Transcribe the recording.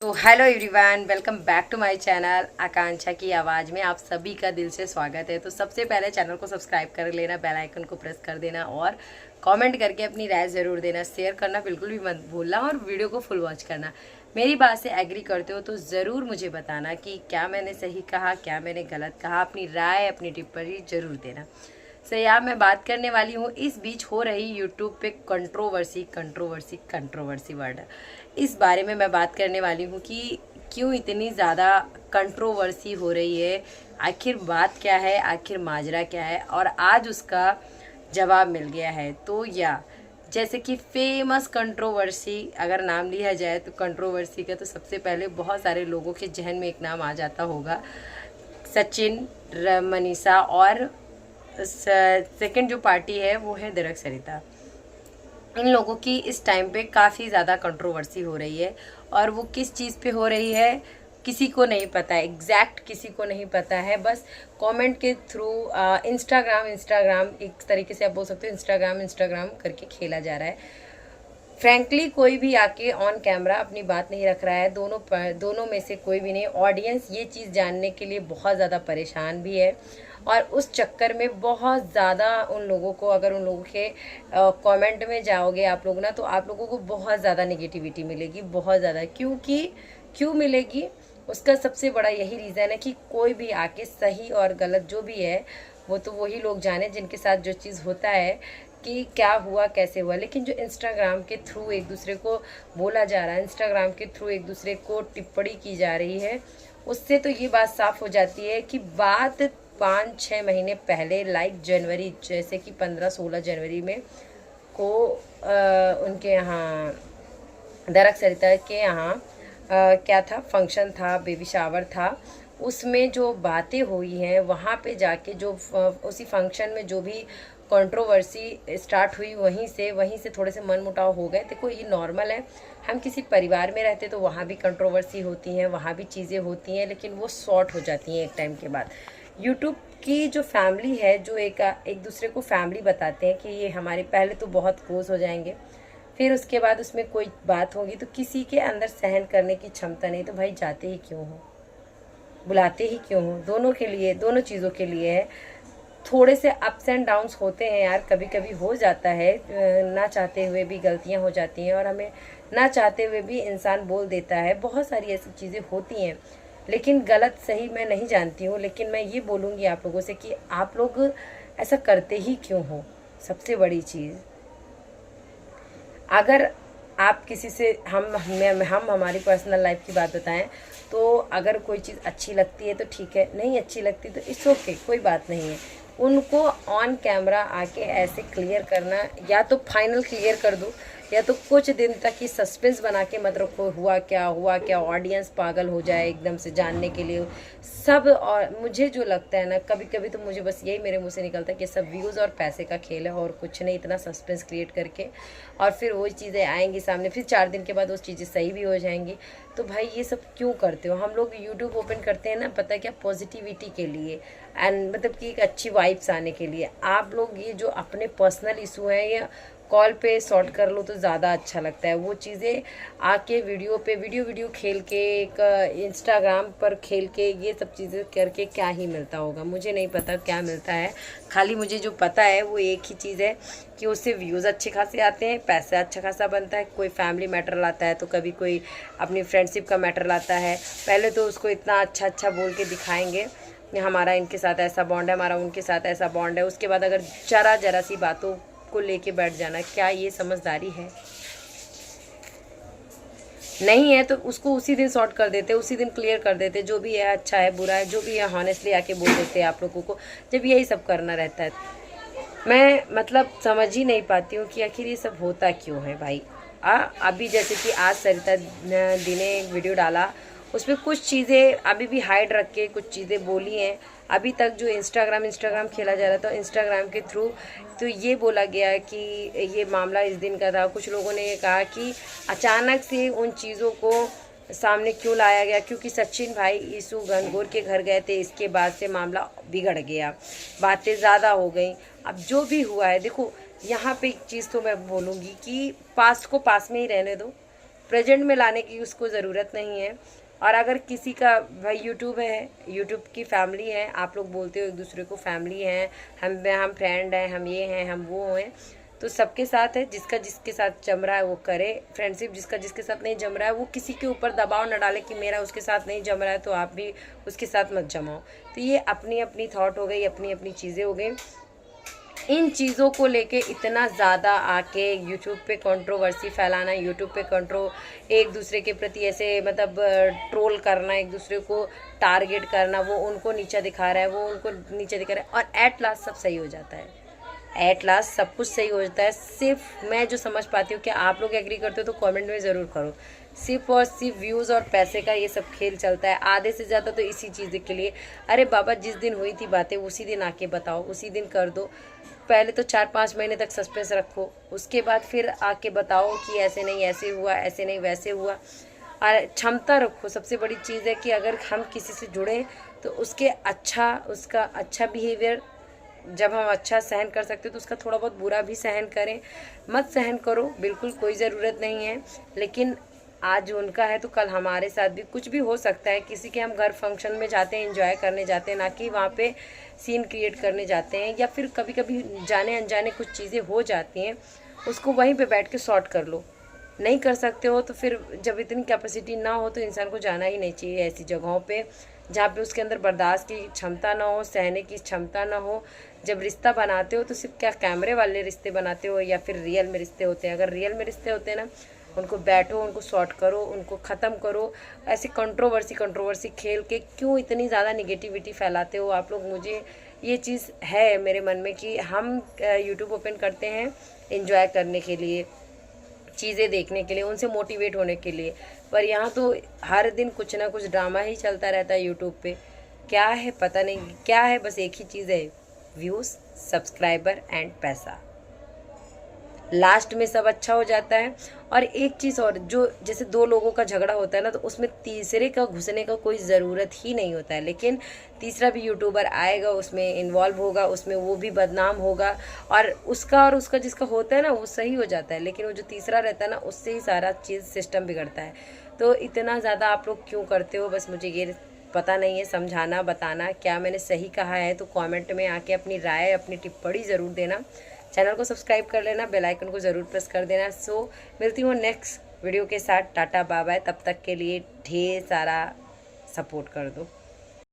तो hello everyone, welcome back to my channel Akanksha की आवाज़ में आप सभी का दिल से स्वागत है। तो सबसे पहले चैनल को सब्सक्राइब कर लेना, बेल आइकन को प्रेस कर देना और कमेंट करके अपनी राय ज़रूर देना। शेयर करना बिल्कुल भी मत भूलना और वीडियो को फुल वॉच करना। मेरी बात से एग्री करते हो तो ज़रूर मुझे बताना कि क्या मैंने सही कहा, क्या मैंने गलत कहा। अपनी राय, अपनी टिप्पणी ज़रूर देना। सो यार, मैं बात करने वाली हूँ इस बीच हो रही यूट्यूब पे कंट्रोवर्सी वर्ड, इस बारे में मैं बात करने वाली हूँ कि क्यों इतनी ज़्यादा कंट्रोवर्सी हो रही है, आखिर बात क्या है, आखिर माजरा क्या है, और आज उसका जवाब मिल गया है। तो या जैसे कि फेमस कंट्रोवर्सी अगर नाम लिया जाए तो कंट्रोवर्सी का तो सबसे पहले बहुत सारे लोगों के जहन में एक नाम आ जाता होगा, सचिन, मनीषा, और सेकंड जो पार्टी है वो है दरक सरिता। इन लोगों की इस टाइम पे काफ़ी ज़्यादा कंट्रोवर्सी हो रही है और वो किस चीज़ पे हो रही है किसी को नहीं पता है, एग्जैक्ट किसी को नहीं पता है। बस कमेंट के थ्रू इंस्टाग्राम एक तरीके से आप बोल सकते हो, इंस्टाग्राम करके खेला जा रहा है। फ्रैंकली कोई भी आके ऑन कैमरा अपनी बात नहीं रख रहा है। दोनों में से कोई भी नहीं। ऑडियंस ये चीज़ जानने के लिए बहुत ज़्यादा परेशान भी है और उस चक्कर में बहुत ज़्यादा उन लोगों को, अगर उन लोगों के कमेंट में जाओगे आप लोग ना, तो आप लोगों को बहुत ज़्यादा नेगेटिविटी मिलेगी, बहुत ज़्यादा। क्यों मिलेगी, उसका सबसे बड़ा यही रीज़न है कि कोई भी आके सही और गलत जो भी है वो तो वही लोग जाने जिनके साथ जो चीज़ होता है कि क्या हुआ, कैसे हुआ। लेकिन जो इंस्टाग्राम के थ्रू एक दूसरे को बोला जा रहा है, इंस्टाग्राम के थ्रू एक दूसरे को टिप्पणी की जा रही है, उससे तो ये बात साफ हो जाती है कि बात 5-6 महीने पहले, लाइक जनवरी, जैसे कि 15-16 जनवरी में को उनके यहाँ दरक सरिता के यहाँ क्या था, फंक्शन था, बेबी शावर था। उसमें जो बातें हुई हैं वहाँ पे जाके जो उसी फंक्शन में जो भी कंट्रोवर्सी स्टार्ट हुई, वहीं से थोड़े से मनमुटाव हो गए। देखो, ये नॉर्मल है, हम किसी परिवार में रहते तो वहाँ भी कंट्रोवर्सी होती हैं, वहाँ भी चीज़ें होती हैं, लेकिन वो सॉर्ट हो जाती हैं एक टाइम के बाद। यूट्यूब की जो फैमिली है, जो एक दूसरे को फैमिली बताते हैं कि ये हमारे, पहले तो बहुत क्लोज हो जाएंगे, फिर उसके बाद उसमें कोई बात होगी तो किसी के अंदर सहन करने की क्षमता नहीं, तो भाई जाते ही क्यों हो, बुलाते ही क्यों हो। दोनों के लिए, दोनों चीज़ों के लिए है। थोड़े से अप्स एंड डाउन्स होते हैं यार, कभी कभी हो जाता है, ना चाहते हुए भी गलतियां हो जाती हैं और हमें ना चाहते हुए भी इंसान बोल देता है। बहुत सारी ऐसी चीज़ें होती हैं, लेकिन गलत सही मैं नहीं जानती हूँ। लेकिन मैं ये बोलूँगी आप लोगों से कि आप लोग ऐसा करते ही क्यों हो। सबसे बड़ी चीज़, अगर आप किसी से, हम हमारी पर्सनल लाइफ की बात बताएं तो अगर कोई चीज़ अच्छी लगती है तो ठीक है, नहीं अच्छी लगती तो इट्स ओके, कोई बात नहीं है। उनको ऑन कैमरा आके ऐसे क्लियर करना, या तो फाइनल क्लियर कर दो, या तो कुछ दिन तक ही सस्पेंस बना के मत रखो, हुआ क्या, ऑडियंस पागल हो जाए एकदम से जानने के लिए सब। और मुझे जो लगता है ना, कभी कभी तो मुझे बस यही मेरे मुंह से निकलता है कि सब व्यूज़ और पैसे का खेल है और कुछ नहीं, इतना सस्पेंस क्रिएट करके और फिर वो चीज़ें आएंगी सामने, फिर 4 दिन के बाद वो चीज़ें सही भी हो जाएंगी। तो भाई ये सब क्यों करते हो। हम लोग यूट्यूब ओपन करते हैं ना, पता है क्या, पॉजिटिविटी के लिए, एंड मतलब कि एक अच्छी वाइब्स आने के लिए। आप लोग ये जो अपने पर्सनल इशू हैं या कॉल पे सॉर्ट कर लो तो ज़्यादा अच्छा लगता है। वो चीज़ें आके वीडियो खेल के, एक इंस्टाग्राम पर खेल के, ये सब चीज़ें करके क्या ही मिलता होगा, मुझे नहीं पता क्या मिलता है। खाली मुझे जो पता है वो एक ही चीज़ है कि उससे व्यूज़ अच्छे खासे आते हैं, पैसा अच्छा खासा बनता है। कोई फैमिली मैटर लाता है तो कभी कोई अपनी फ्रेंडशिप का मैटर लाता है, पहले तो उसको इतना अच्छा बोल के दिखाएंगे, हमारा इनके साथ ऐसा बॉन्ड है, हमारा उनके साथ ऐसा बॉन्ड है। उसके बाद अगर जरा सी बातों को लेके बैठ जाना, क्या ये समझदारी है? नहीं है तो उसको उसी दिन सॉर्ट कर देते, उसी दिन क्लियर कर देते, जो भी है, अच्छा है बुरा है, जो भी है हॉनेस्टली आके बोल देते हैं आप लोगों को, जब यही सब करना रहता है। मैं मतलब समझ ही नहीं पाती हूँ कि आखिर ये सब होता क्यों है भाई। अभी जैसे कि आज सरिता दी ने एक वीडियो डाला, उसमें कुछ चीज़ें अभी भी हाइड रख के कुछ चीज़ें बोली हैं। अभी तक जो इंस्टाग्राम खेला जा रहा था, इंस्टाग्राम के थ्रू तो ये बोला गया कि ये मामला इस दिन का था। कुछ लोगों ने ये कहा कि अचानक से उन चीज़ों को सामने क्यों लाया गया, क्योंकि सचिन भाई ईशू गणगौर के घर गए थे, इसके बाद से मामला बिगड़ गया, बातें ज़्यादा हो गई। अब जो भी हुआ है, देखो यहाँ पे एक चीज़ तो मैं बोलूँगी कि पास्ट को पास में ही रहने दो, प्रेजेंट में लाने की उसको ज़रूरत नहीं है। और अगर किसी का भाई यूट्यूब है, यूट्यूब की फैमिली है, आप लोग बोलते हो एक दूसरे को फैमिली हैं, हम फ्रेंड हैं, हम ये हैं, हम वो हैं, तो सबके साथ है। जिसका जिसके साथ जम रहा है वो करे फ्रेंडशिप, जिसका जिसके साथ नहीं जम रहा है वो किसी के ऊपर दबाव न डाले कि मेरा उसके साथ नहीं जम रहा है तो आप भी उसके साथ मत जमाओ। तो ये अपनी अपनी थॉट हो गई, अपनी अपनी चीज़ें हो गई। इन चीज़ों को लेके इतना ज़्यादा आके यूट्यूब पे कंट्रोवर्सी फैलाना, यूट्यूब पे एक दूसरे के प्रति ऐसे मतलब ट्रोल करना, एक दूसरे को टारगेट करना, वो उनको नीचा दिखा रहा है, वो उनको नीचा दिखा रहा है, और एट लास्ट सब सही हो जाता है। एट लास्ट सब कुछ सही हो जाता है। सिर्फ मैं जो समझ पाती हूँ कि आप लोग एग्री करते हो तो कमेंट में ज़रूर करो। सिर्फ और सिर्फ व्यूज़ और पैसे का ये सब खेल चलता है, आधे से ज़्यादा तो इसी चीज़ के लिए। अरे बाबा, जिस दिन हुई थी बातें उसी दिन आके बताओ, उसी दिन कर दो। पहले तो 4-5 महीने तक सस्पेंस रखो, उसके बाद फिर आके बताओ कि ऐसे नहीं ऐसे हुआ, ऐसे नहीं वैसे हुआ। और क्षमता रखो। सबसे बड़ी चीज़ है कि अगर हम किसी से जुड़ें तो उसका अच्छा बिहेवियर, जब हम अच्छा सहन कर सकते तो उसका थोड़ा बहुत बुरा भी सहन करें। मत सहन करो, बिल्कुल कोई ज़रूरत नहीं है। लेकिन आज उनका है तो कल हमारे साथ भी कुछ भी हो सकता है। किसी के हम घर फंक्शन में जाते हैं, एंजॉय करने जाते हैं, ना कि वहाँ पे सीन क्रिएट करने जाते हैं। या फिर कभी कभी जाने अनजाने कुछ चीज़ें हो जाती हैं, उसको वहीं पे बैठ के सॉर्ट कर लो। नहीं कर सकते हो तो फिर जब इतनी कैपेसिटी ना हो तो इंसान को जाना ही नहीं चाहिए ऐसी जगहों पे जहाँ पे उसके अंदर बर्दाश्त की क्षमता ना हो, सहने की क्षमता ना हो। जब रिश्ता बनाते हो तो सिर्फ क्या कैमरे वाले रिश्ते बनाते हो या फिर रियल में रिश्ते होते हैं? अगर रियल में रिश्ते होते हैं ना, उनको बैठो, उनको सॉर्ट करो, उनको ख़त्म करो। ऐसे कंट्रोवर्सी खेल के क्यों इतनी ज़्यादा निगेटिविटी फैलाते हो आप लोग? मुझे ये चीज़ है मेरे मन में कि हम यूट्यूब ओपन करते हैं एंजॉय करने के लिए, चीज़ें देखने के लिए, उनसे मोटिवेट होने के लिए, पर यहाँ तो हर दिन कुछ ना कुछ ड्रामा ही चलता रहता है यूट्यूब पे। क्या है पता नहीं क्या है, बस एक ही चीज़ है, व्यूज़, सब्सक्राइबर एंड पैसा। लास्ट में सब अच्छा हो जाता है। और एक चीज़ और, जो जैसे दो लोगों का झगड़ा होता है ना, तो उसमें तीसरे का घुसने का कोई ज़रूरत ही नहीं होता है। लेकिन तीसरा भी यूट्यूबर आएगा, उसमें इन्वॉल्व होगा, उसमें वो भी बदनाम होगा, और उसका जिसका होता है ना वो सही हो जाता है। लेकिन वो जो तीसरा रहता है ना, उससे ही सारा चीज़ सिस्टम बिगड़ता है। तो इतना ज़्यादा आप लोग क्यों करते हो, बस मुझे ये पता नहीं है। समझाना, बताना, क्या मैंने सही कहा है तो कमेंट में आके अपनी राय, अपनी टिप्पणी ज़रूर देना। चैनल को सब्सक्राइब कर लेना, बेल आइकन को ज़रूर प्रेस कर देना। सो मिलती हूँ नेक्स्ट वीडियो के साथ। टाटा बाय बाय, तब तक के लिए ढेर सारा सपोर्ट कर दो।